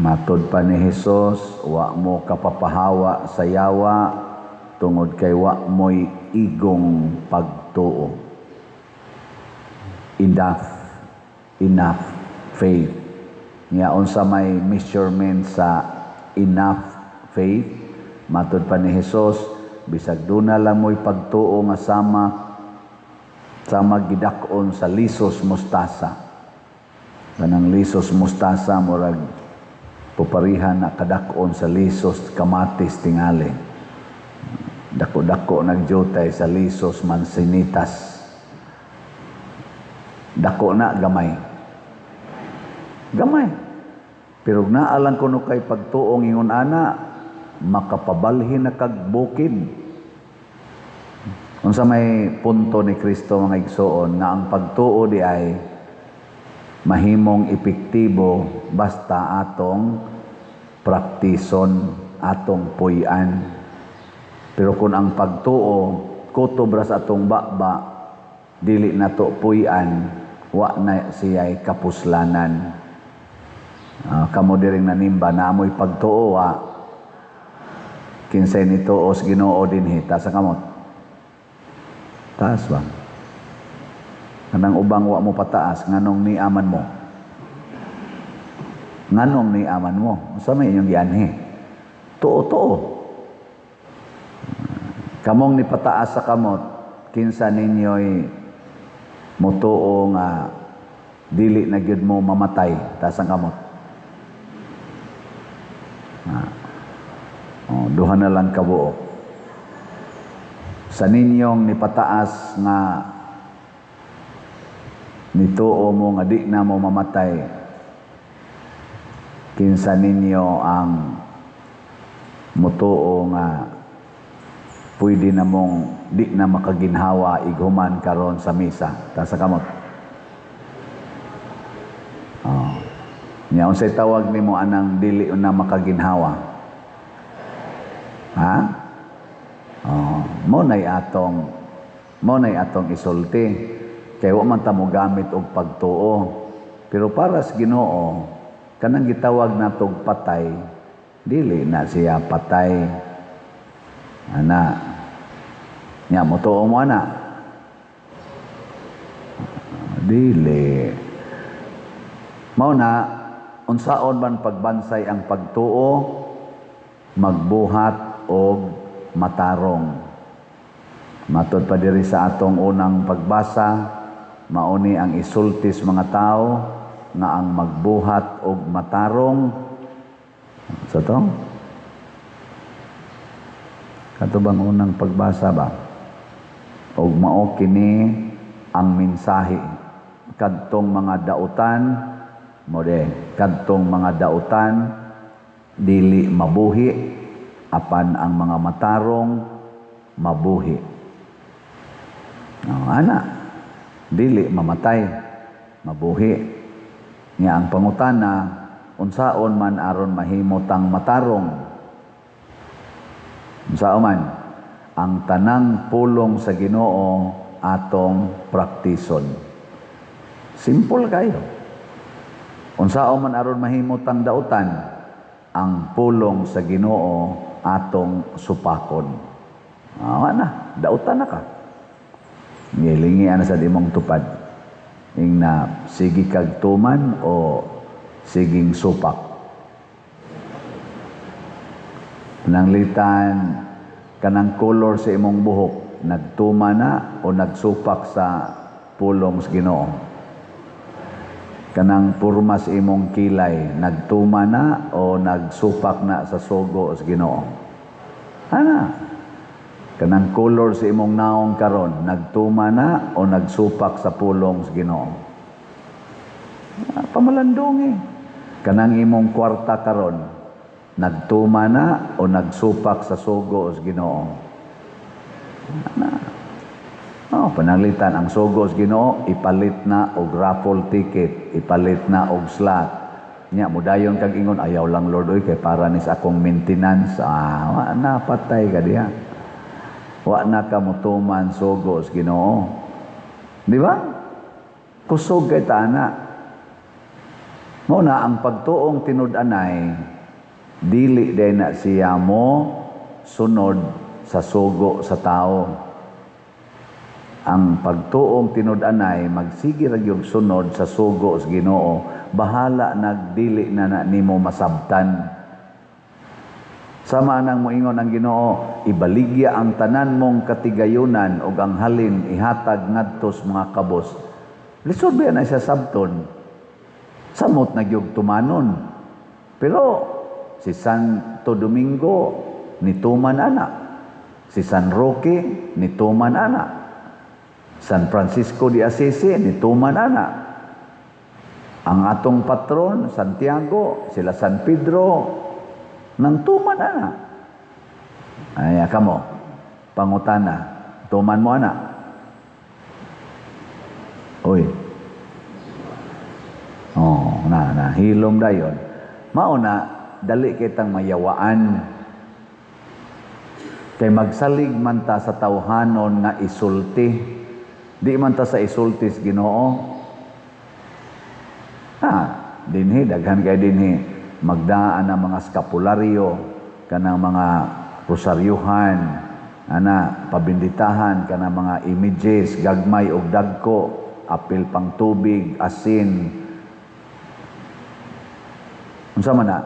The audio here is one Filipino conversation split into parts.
Matod pa ni Hesus, wa mo kapapahawa sa yawa tungod kay wa mo'y igong pagtuo. Enough faith. Nga unsa may measurement sa enough faith, matod pa ni Hesus, bisag duna lang mo'y pagtuo nga sama gidakon sa lisos mustasa. Kanang lisos mustasa murag puparihan na kadakon sa lisos kamatis tingali. Dako-dako nagjutay sa lisos mansinitas. Dako na gamay. Gamay. Pero naalang kuno kay pagtuong ingon ana, makapabalhin na kag bukid. Unsa may punto ni Kristo mga igsoon nga ang pagtuo di ay mahimong epektibo basta atong praktison, atong puy-an. Pero kung ang pagtuo kutob ra sa atong baba, dili nato puy-an, wa na siya'y kapuslanan. Kamo diring nanimba na amoy pagtuo wa kinsay nituos Ginoo dinhi ta sa kamot. Taas ba? Kanang ubang wa mo pataas, nganong ni aman mo? Nganong ni aman mo? Sa may inyong gianhi? Tuo-tuo. Kamong ni pataas sa kamot, kinsa ninyo'y mutuo nga dili na gyud mo mamatay taas ang kamot. Duha na lang kabuok. Sa ninyong ni pataas nga nituo mo nga di na mo mamatay, kinsa ninyo ang mutuo nga pwede na mong di na makaginhawa ighuman karon sa misa ta sa kamot. Nya unsay tawag nimo anang dili na makaginhawa? Ha? Mo nay atong isulti. Kaya wa man ta mo gamit og pagtuo. Pero para sa Ginoo, kanang gitawag natog patay, dili na siya patay. Ana. Nya mo tuo mo ana. Dili. Mao na unsaon man pagbansay ang pagtuo, magbuhat og matarong. Matod pa diri sa atong unang pagbasa, mauni ang isultis mga tao nga ang magbuhat og matarong sa to. Kato bang unang pagbasa ba? Og mao kini ang mensahe kadtong mga dautan kadtong mga dautan dili mabuhi apan ang mga matarong mabuhi. Ana dili mamatay, mabuhi. Nga ang pangutana, unsaon man aron mahimutang matarong? Unsaon man? Ang tanang pulong sa Ginoo atong praktison. Simple kayo. Unsaon man aron mahimutang dautan? Ang pulong sa Ginoo atong supakon. Na, dautan na ka. Ngilingi ana sa imong tupad. Ing na sige kag tuman o siging supak. Pananglitan kanang color sa imong buhok, nagtuma na o nagsupak sa pulong sa Ginoo. Kanang purma sa imong kilay, nagtuma na o nagsupak na sa sugo sa Ginoo. Ana. Kanang color sa imong naong karon, nagtuma na o nagsupak sa pulong sa Ginoo. Pamalandong Kanang imong kwarta karon, nagtuma na o nagsupak sa sugo sa Ginoo. Pananglitan ang sugo sa Ginoo, ipalit na og raffle ticket, ipalit na og slot. Nya mudayon kag ingon, ayaw lang Lord oy kay para ni sa akong maintenance. Napatay ka diha. Wa na ka mutuman sugo sa Ginoo. Di ba? Kusog kay tana. Muna ang pagtuong tinud-anay dili day na siya mo sunod sa sugo sa tao. Ang pagtuong tinud-anay magsige ra gyud sunod sa sugo sa Ginoo, bahala nagdili na nimo masabtan. Sama nang moingon ang Ginoo, ibaligya ang tanan mong katigayunan ug ang halin ihatag ngadtos mga kabos. Lisod ba na siya sabton? Samot na gyud tumanon. Pero si Santo Domingo nituman ana. Si San Roque nituman ana. San Francisco de Assisi nituman ana. Ang atong patron Santiago, sila San Pedro nang tuman ana. Ay kamo pangutana, tuman mo ana. Oy. Oh, na hilom dayon. Mao na dali kitang mayawaan. Kay magsalig man ta sa tawhanon nga isulti. Di man ta sa isultis Ginoo. Dinhi daghan kay dinhi magdaan ang mga skapularyo kanang mga rosaryuhan ana pabinditahan kanang mga images gagmay og dagko, apil pang tubig, asin. Unsa man na?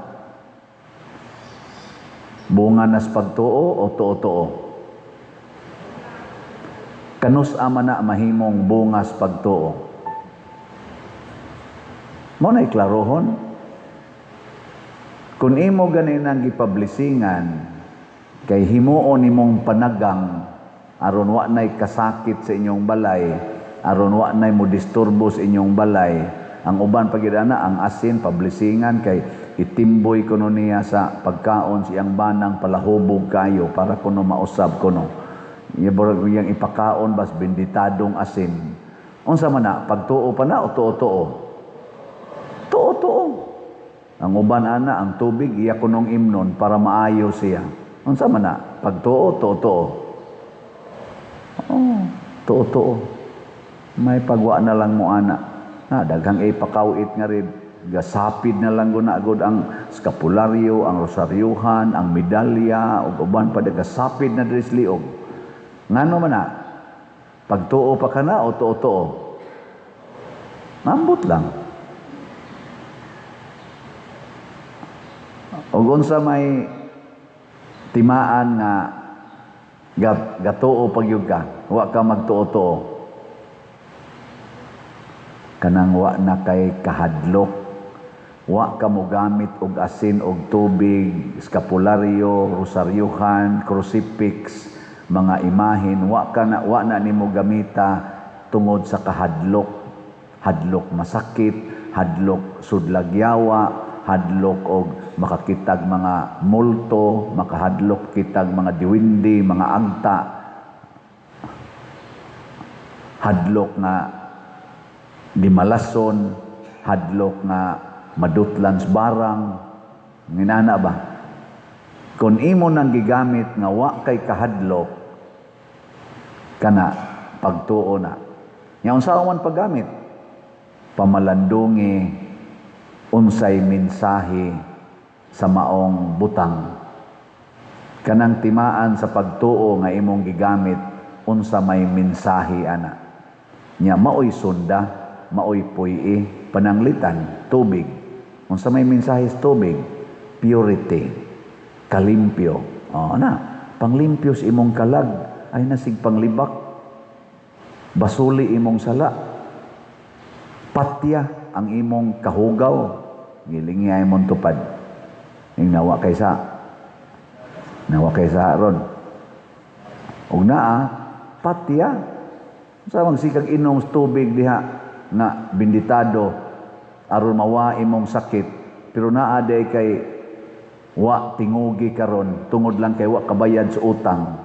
Bunga nas pagtuo o tuo-tuo? Kanus ama na mahimong bungas pagtuo. Mo na iklarohon. Kung imo ganin ang gipublisingan, kay himuon nimong panagang, aron wa na'y kasakit sa inyong balay, aron wa na'y mo disturbo sa inyong balay, ang uban pagidana, ang asin, publisingan, kay itimboy kuno niya sa pagkaon siyang banang palahubog kayo, para kuno mausab kuno. Yang ipakaon bas benditadong asin. Unsa man na, pagtuo pa na o tuo-tuo? Tuo-tuo. Ang uban ana, ang tubig, iya kunong imnon para maayo siya. Unsa man na, pagtuo, tuo-tuo? Oh, tuo-tuo. May pagwa na lang mo ana. Daghang ipakawit nga rin. Gasapid na lang gunagod ang skapularyo, ang rosaryuhan, ang medalya, ug uban pa gasapid na diri liog. Ngano man na? Pagtuo pa kana o tuo-tuo? Ambot lang. Ug unsa may timaan nga gatuo pagyud ka, wa ka magtuo-tuo. Kanang wa na kay kahadlok, wa ka mo gamit og asin og tubig, skapularyo, rosaryuhan, crucifix, mga imahin, wa na nimo gamita tungod sa kahadlok. Hadlok masakit, hadlok sudlagyawa, hadlok og makakitag mga multo, makahadlok kitag mga diwindi, mga agta, hadlok nga di malason, hadlok nga madutlan sa barang, nginana ba? Kung imo nang gigamit nga wa kay kahadlok, kana pagtuo na. Nga unsa man paggamit? Pamalandungi unsay mensahe sa maong butang. Kanang timaan sa pagtuo nga imong gigamit unsa may mensahe ana. Nya maoy sunda, maoy puyi, pananglitan, tubig. Unsa may mensahe sa tubig? Purity, kalimpyo. Panglimpyo sa imong kalag ay nasig panglibak. Basuli imong sala. Patya ang imong kahugaw. Gilingi ay imong tupad. Ning nawa kaysa ron. Ug patya sa magsikag inom sa tubig diha na binditado aron mawa imong sakit, pero naa day kay wa tingugi karon tungod lang kay wa kabayad sa utang.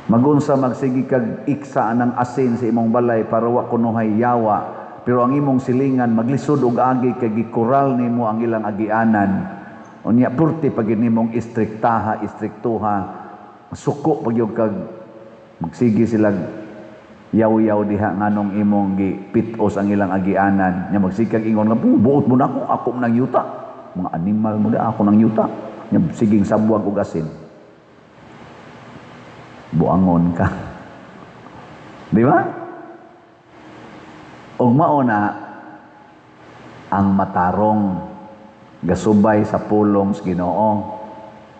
Magunsa magsigi kag iksa anang asin sa imong balay para wa kunuhay yawa, pero ang imong silingan maglisod og agi kay gikural nimo ang ilang agianan. Unya purti pag nimong istriktuha, suko pag yung kag magsigi sila yaw-yaw diha nganong imong gipitos ang ilang agianan nya magsikag ingon nga buot mo na ako nang yuta mga animal mo da ako nang yuta nya siging sabwag og asin buangon ka di ba og mao na ang matarong gasubay sa pulong sa Ginoo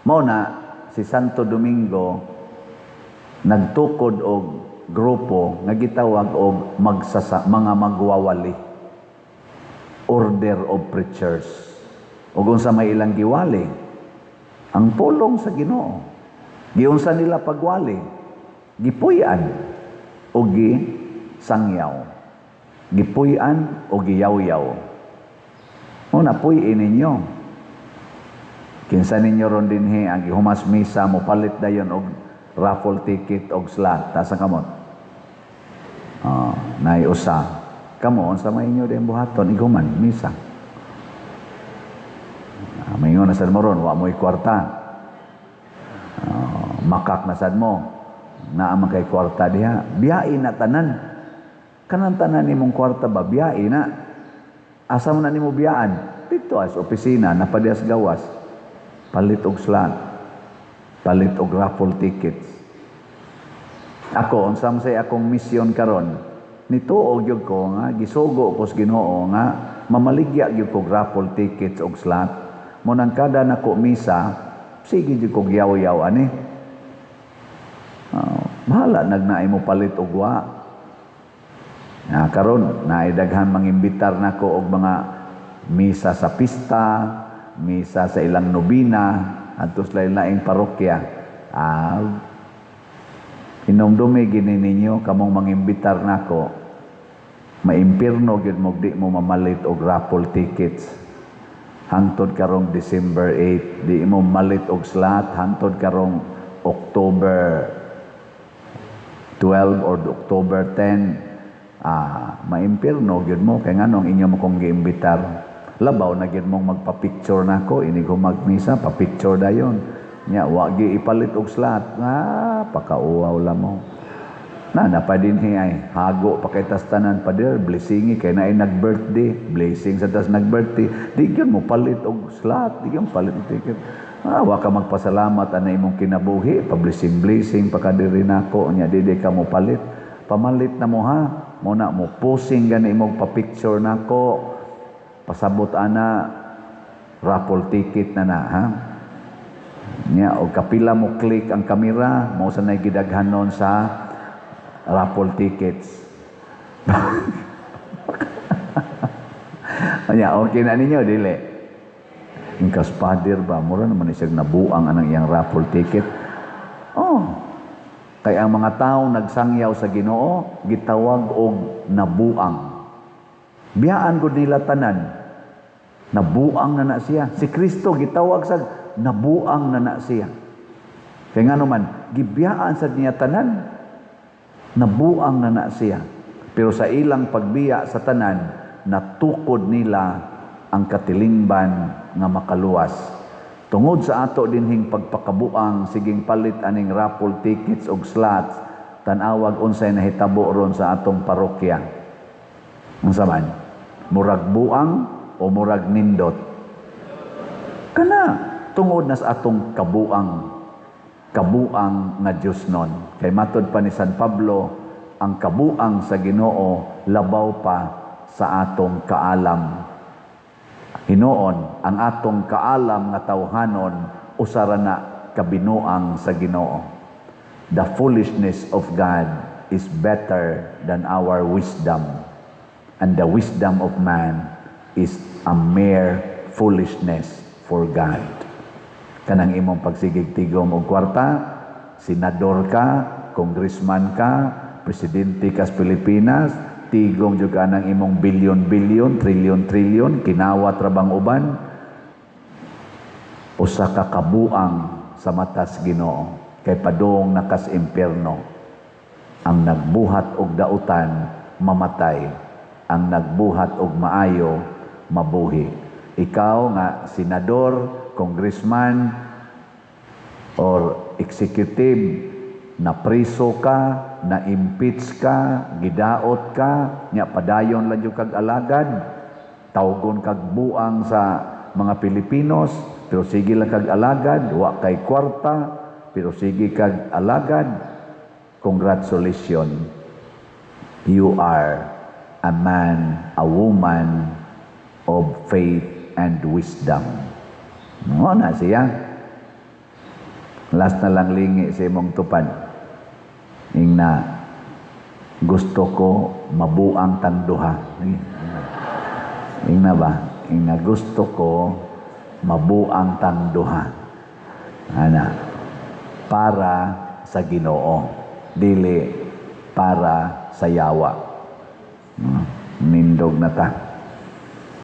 mao na si Santo Domingo nagtukod og grupo nga gitawag og mga magwawali order of preachers ug unsa may ilang giwali ang pulong sa Ginoo giunsa nila pagwali gipuy-an o gisangyaw gipuy-an o giyaw-yaw una puy-in ninyo kinsa ninyo ron dinhi ang gihumas misa mo palit dayon og raffle ticket og slot tasa kamot naiusa kamo unsa may inyo din buhaton iguman misa mayngon na sad mo ron wa mo'y kwarta makak na sad mo naa man kay kwarta diha biyain na tanan kanang tanan nimong kwarta ba biyain na asa man na nimo biyaan dito as opisina napadias gawas palit og slot palit og raffle tickets ako unsa man say akong misyon karon nituo gyud ko nga gisugo ko sa Ginoo nga mamaligya gyud ko raffle tickets og slot mo nang kada nako misa sige gyud ko yaw-yaw ani bahala nagnaay mo palit og wa karon naay daghan mangimbitar nako og mga misa sa pista misa sa ilang nobina adto sa lain-laing parokya Hinumdumi gini ninyo kamong mangimbitar nako maimpirno gyud mo di mo mamalit og raffle tickets hangtod karong December 8 di mo malit og slot hangtod karong October 12 or October 10 maimpirno gyud mo kay nganong inyo mo kong giimbitar labaw na gyud mong magpa-picture nako ini gumagmisa pa-picture dayon nya wa gi ipalit og slot pakauwaw la mo na pa dinhi ay hago pa kay tas tanan pa der blessingi kay naay nag-birthday blessing sa tas nag-birthday di gyud mo palit og slot di gyud palit og ticket wa ka magpasalamat ana imong kinabuhi pa blessing pa kadiri nako nya di ka mo palit pamalit na mo ha mo na mo posing gani imong pa-picture nako pasabot ana raffle ticket na ha nya og kapila mo click ang kamera mo sa nay gidaghanon sa raffle tickets nya okay na ninyo dili ingkas pader ba mura naman isig nabuang anang iyang raffle ticket kay ang mga tawo nagsangyaw sa Ginoo gitawag og nabuang biyaan gud nila tanan nabuang na siya si Kristo gitawag sa nabuang na siya. Kaya nga naman, gibiyaan sa niya tanan, nabuang na siya. Pero sa ilang pagbiya sa tanan, natukod nila ang katilingban nga makaluwas. Tungod sa ato dinhing pagpakabuang, siging palit aning raffle tickets og slots, tanawag unsay nahitabo ron sa atong parokya. Unsa man? Murag buang o murag nindot? Kana tungod na sa atong kabuang nga Dios nun. Kay matod pa ni San Pablo, ang kabuang sa Ginoo labaw pa sa atong kaalam. Hinoon, ang atong kaalam nga tawhanon usara na kabinuang sa Ginoo. The foolishness of God is better than our wisdom, and the wisdom of man is a mere foolishness for God. Kanang imong pagsigig-tigom og kwarta, senador ka, congressman ka, presidente ka sa Pilipinas, tigom jud ka nang imong bilyon-bilyon, trilyon-trilyon, kinawat ra bang uban? Usa ka kabuang sa matas Ginoo, kay padung nakas impierno. Ang nagbuhat og dautan, mamatay. Ang nagbuhat og maayo, mabuhi. Ikaw nga senador, congressman, or executive na priso ka, na impeach ka, gidaot ka, nya padayon lang yung kag alagad, tawgon kag buang sa mga Pilipinos, pero sige lang kag alagad, wa kay kwarta, pero sige kag alagad, congratulations, you are a man, a woman of faith and wisdom. Mo na siya. Last na lang lingi sa imong tupad. Ingna, gusto ko mabuang tanduha. Ingna ba? Ingna, gusto ko mabuang tanduha. Ana, para sa Ginoo. Dili para sa yawa. Nindog na ta.